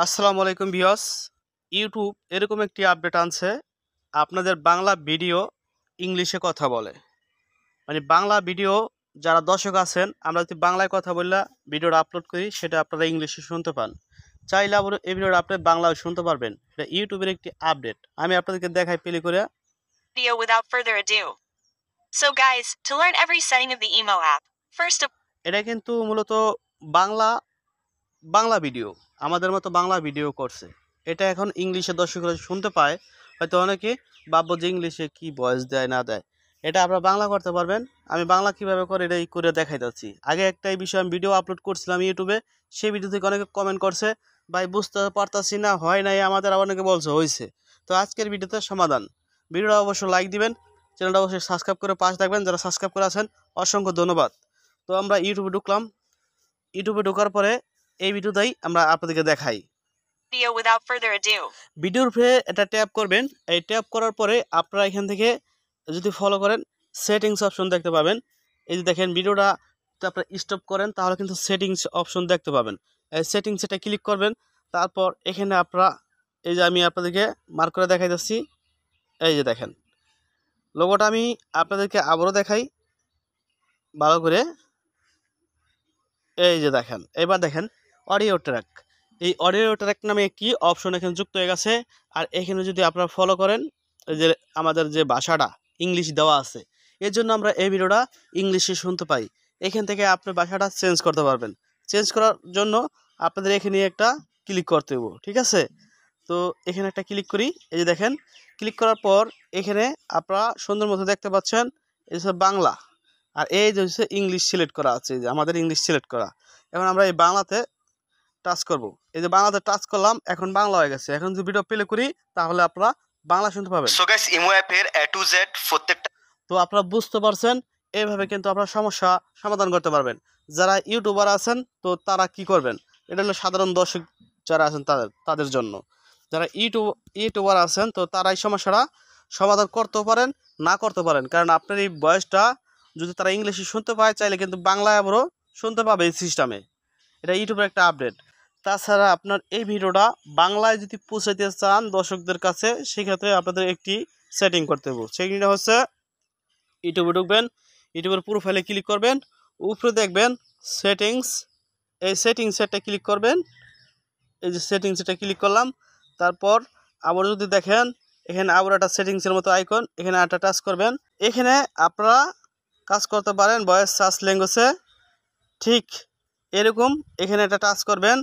আসসালামু আলাইকুম viewers. YouTube এরকম একটি আপডেট আনছে, আপনাদের বাংলা ভিডিও ইংলিশে কথা বলে। মানে বাংলা ভিডিও যারা দর্শক আছেন, আমরা যদি বাংলায় কথা বললে ভিডিওটা আপলোড করি, সেটা আপনারা ইংলিশে শুনতে পান। চাইলে আবার এই ভিডিওটা আপনি বাংলায় শুনতে পারবেন। এটা ইউটিউবের একটি আপডেট, আমি আপনাদেরকে দেখাই প্লে করে। Video without further ado. So guys, to learn every setting of the emo app, first of এটা কিন্তু মূলত বাংলা বাংলা ভিডিও, আমাদের মতো বাংলা ভিডিও করছে। এটা এখন ইংলিশে দর্শকরা শুনতে পায়, হয়তো অনেকে ভাববো যে ইংলিশে কি ভয়েস দেয় না দেয়। এটা আপনারা বাংলা করতে পারবেন। আমি বাংলা কিভাবে করে এটাই করে দেখাই যাচ্ছি। আগে একটা এই বিষয়ে আমি ভিডিও আপলোড করছিলাম ইউটিউবে, সেই ভিডিও থেকে অনেকে কমেন্ট করছে, ভাই বুঝতে পারতাছি না, হয় নাই আমাদের, আবার অনেকে বলছে হয়েছে। তো আজকের ভিডিওতে সমাধান। ভিডিওটা অবশ্যই লাইক দিবেন, চ্যানেলটা অবশ্যই সাবস্ক্রাইব করে পাশে থাকবেন। যারা সাবস্ক্রাইব করে আছেন অসংখ্য ধন্যবাদ। তো আমরা ইউটিউবে ঢুকলাম। ইউটিউবে ঢোকার পরে এই ভিডিওটাই আমরা আপনাদেরকে দেখাই। video without further ado. ভিডিওর উপরে এটা ট্যাপ করবেন। এই ট্যাপ করার পরে আপনারা এখান থেকে যদি ফলো করেন সেটিংস অপশন দেখতে পাবেন। এই যে দেখেন, ভিডিওটা আপনারা স্টপ করেন তাহলে কিন্তু সেটিংস অপশন দেখতে পাবেন। এই সেটিংস এটা ক্লিক করবেন। তারপর এখানে আপনারা, এই যে আমি আপনাদেরকে মার্ক করে দেখাই যাচ্ছি, এই যে দেখেন লোগোটা, আমি আপনাদেরকে আবারও দেখাই ভালো করে। এই যে দেখেন, এবার দেখেন অডিও ট্র্যাক। এই অডিও ট্র্যাক নামে একটি অপশন এখানে যুক্ত হয়ে গেছে। আর এখানে যদি আপনারা ফলো করেন, এই যে আমাদের যে ভাষাটা ইংলিশ দেওয়া আছে, এর জন্য আমরা এই ভিডিওটা ইংলিশে শুনতে পাই। এখান থেকে আপনি ভাষাটা চেঞ্জ করতে পারবেন। চেঞ্জ করার জন্য আপনাদের এখানে একটা ক্লিক করতে হবে, ঠিক আছে? তো এখানে একটা ক্লিক করি। এই যে দেখেন, ক্লিক করার পর এখানে আপনারা সুন্দর মতো দেখতে পাচ্ছেন এই যে বাংলা, আর এই যে হচ্ছে ইংলিশ সিলেক্ট করা আছে, যে আমাদের ইংলিশ সিলেক্ট করা। এখন আমরা এই বাংলাতে টাচ করব। এই যে বাংলাতে টাচ করলাম, এখন বাংলা হয়ে গেছে। এখন যদি ভিডিও প্লে করি তাহলে আপনারা বাংলা শুনতে পাবেন। সো গাইস, ইমো অ্যাপের A to Z প্রত্যেকটা তো আপনারা বুঝতে পারছেন, এইভাবে কিন্তু আপনারা সমস্যা সমাধান করতে পারবেন। যারা ইউটিউবার আছেন তো তারা কি করবেন, এটা হলো সাধারণ দর্শক যারা আছেন তাদের জন্য। যারা ইউটিউবার আছেন তো তারা এই সমস্যাটা সমাধান করতেও পারেন, না করতে পারেন। কারণ আপনার এই ভয়েসটা যদি তারা ইংলিশে শুনতে পায়, চাইলে কিন্তু বাংলায় আবারও শুনতে পাবে এই সিস্টেমে। এটা ইউটিউবের একটা আপডেট। তাছাড়া আপনার এই ভিডিওটা বাংলায় যদি পৌঁছাতে চান দর্শকদের কাছে, সেক্ষেত্রে আপনাদের একটি সেটিং করতে হবে। সেটিংটা হচ্ছে, ইউটিউবে ঢুকবেন, ইউটিউবের প্রোফাইলে ক্লিক করবেন, উপরে দেখবেন সেটিংস। এই সেটিংস এটা ক্লিক করবেন। এই যে সেটিংস এটা ক্লিক করলাম। তারপর আবার যদি দেখেন এখানে আবার একটা সেটিংসের মতো আইকন, এখানে একটা টাচ করবেন। এখানে আপনারা কাজ করতে পারেন ভয়েস সার্চ ল্যাঙ্গুয়েজে, ঠিক এরকম এখানে একটা টাচ করবেন,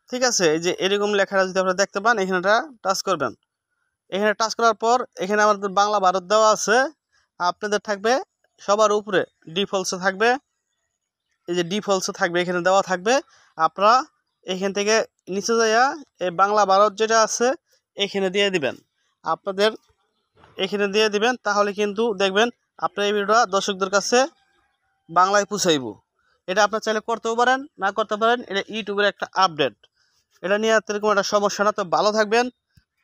ঠিক আছে? এই যে এরকম লেখাটা যদি আপনারা দেখতে পান, এখানে একটা টাচ করবেন। এখানে টাচ করার পর এখানে আমাদের বাংলা ভারত দেওয়া আছে, আপনাদের থাকবে সবার উপরে ডিফল্টসে থাকবে। এই যে ডিফল্টসে থাকবে, এখানে দেওয়া থাকবে। আপনারা এখান থেকে নিচে যাইয়া এই বাংলা ভারত যেটা আছে এখানে দিয়ে দিবেন। আপনাদের এখানে দিয়ে দিবেন, তাহলে কিন্তু দেখবেন আপনার এই ভিডিওটা দর্শকদের কাছে বাংলায় পৌঁছাইব। এটা আপনার চাইলে করতেও পারেন, না করতে পারেন। এটা ইউটিউবের একটা আপডেট। এটা নিয়ে এরকম একটা সমস্যা না। তো ভালো থাকবেন।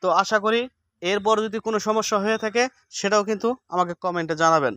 তো আশা করি এরপর যদি কোনো সমস্যা হয়ে থাকে সেটাও কিন্তু আমাকে কমেন্টে জানাবেন।